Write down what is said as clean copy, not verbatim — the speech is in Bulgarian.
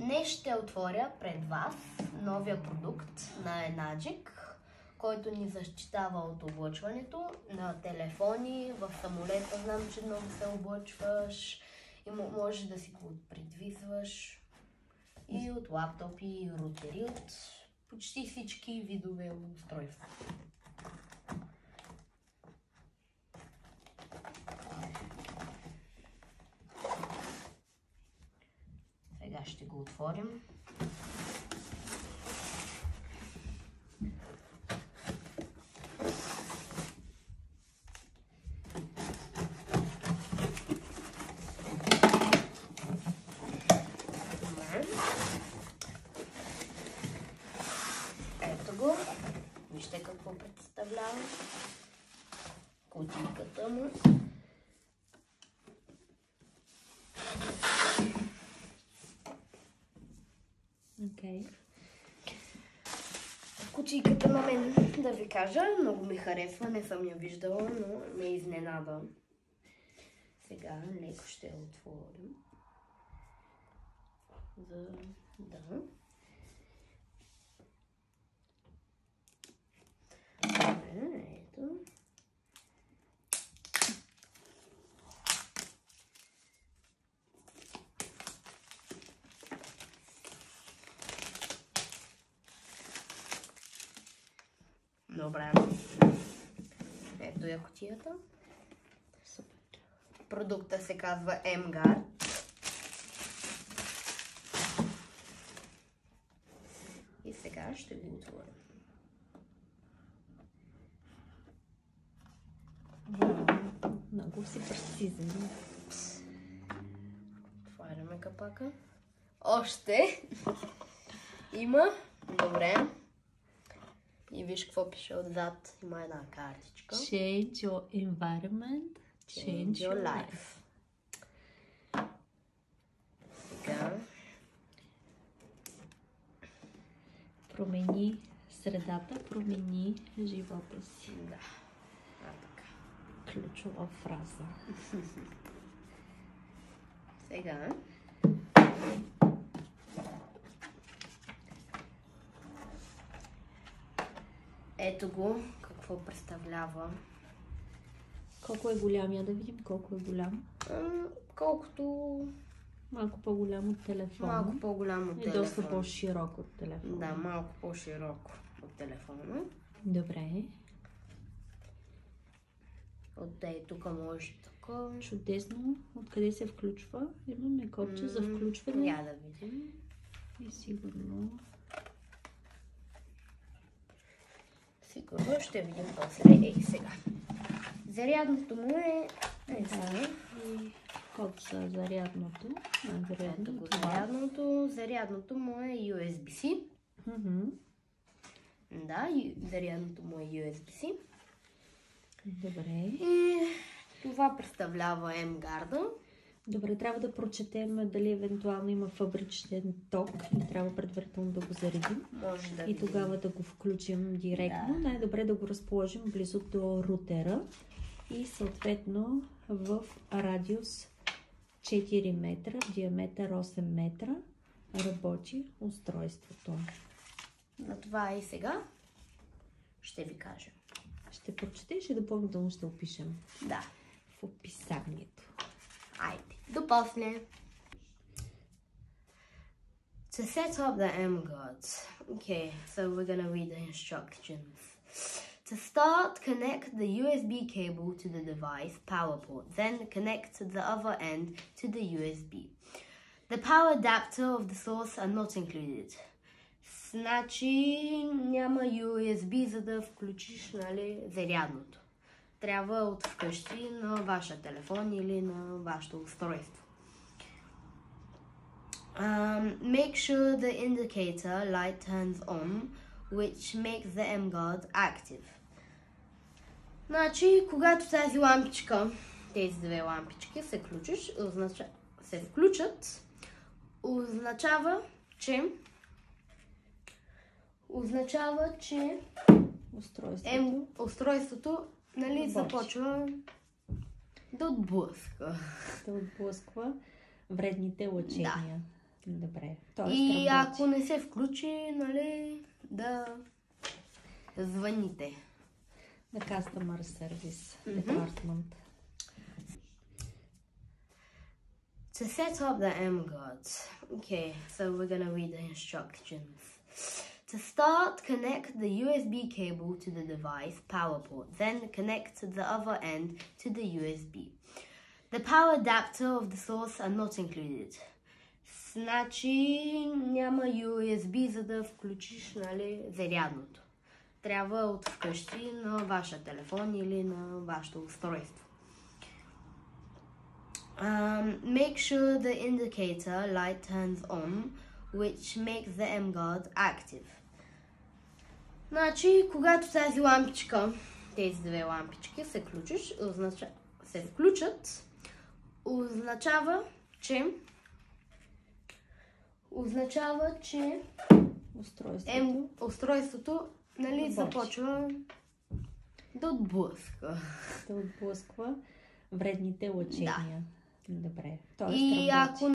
Днес ще отворя пред вас новия продукт на Enagic, който ни защитава от облъчването на телефони, в самолета знам, че много се облъчваш и можеш да си го придвизваш и от лаптопи, и рутери, от почти всички видове устройства. Сега ще го отворим. Ето го. Вижте какво представлява. Кутийката му. Кутийката на мен, да ви кажа, много ми харесва, не съм я виждала, но ме изненада. Сега леко ще я отворим. Да. Ето. Добре. Ето я кутията. Супер. Продукта се казва M-Guard. И сега ще го отворим. Много си прецизен. Отваряме капака. Още има. Добре. И виж какво пише отзад. Има една картичка. Change your environment, change your life. Сега. Промени средата, промени живота си. Да. Така. Ключова фраза. Сега. Ето го, какво представлява. Колко е голям? Я да видим колко е голям. Колкото... Малко по-голям от телефона. Малко по-голям от телефона. И доста по-широк от телефона. Да, малко по-широко от телефона. Добре. Отде тук може така. Чудесно. Откъде се включва? Имаме копче за включване. Я да видим. И сигурно... Сигурно ще видим после. Ей, сега. Зарядното му е... Да. И код за зарядното. Ето го зарядното. Зарядното му е USB-C. Да, зарядното му е USB-C. Добре. И това представлява M-Guard. Добре, трябва да прочетем дали евентуално има фабричен ток и трябва предварително да го заредим. Може да и тогава да го включим директно. Да. Най-добре да го разположим близо до рутера и съответно в радиус 4 метра, в диаметър 8 метра работи устройството. На това и сега ще ви кажа. Ще прочетеш и допълнително ще опишем. Да. В описанието. Айде, до после. To set up the M-Guard. Okay, so we're gonna read the instructions. To start, connect the USB cable to the device power port, then connect the other end to the USB. The power adapter of the source are not included. Значи няма USB, за да включиш, нали, зарядното. Трябва от вкъщи на вашия телефон или на вашето устройство. Make sure the indicator light turns on, which makes the M-Guard active. Значи, когато тази лампичка, тези две лампички се включат, означава, че устройството, нали, започва да отблъсква. Да отблъсква вредните лъчения. Добре. Тоест, И работи. ако не се включи, нали, да звъните. На Customer Service Department. To set up the mGuards. Okay, so we're gonna read the instructions. To start, connect the USB cable to the device power port, then connect the other end to the USB. The power adapter of the source are not included. Значи няма USB, за да включиш, нали, зарядното. Трябва от вкъщи на вашия телефон или на вашето устройство. Make sure the indicator light turns on, which makes the mGuard active. Значи, когато тази лампичка, тези две лампички се включат, означава, че устройството, нали, започва да отблъсква. Да отблъсква вредните лъчения. Да. Добре. Тоест, И работи. ако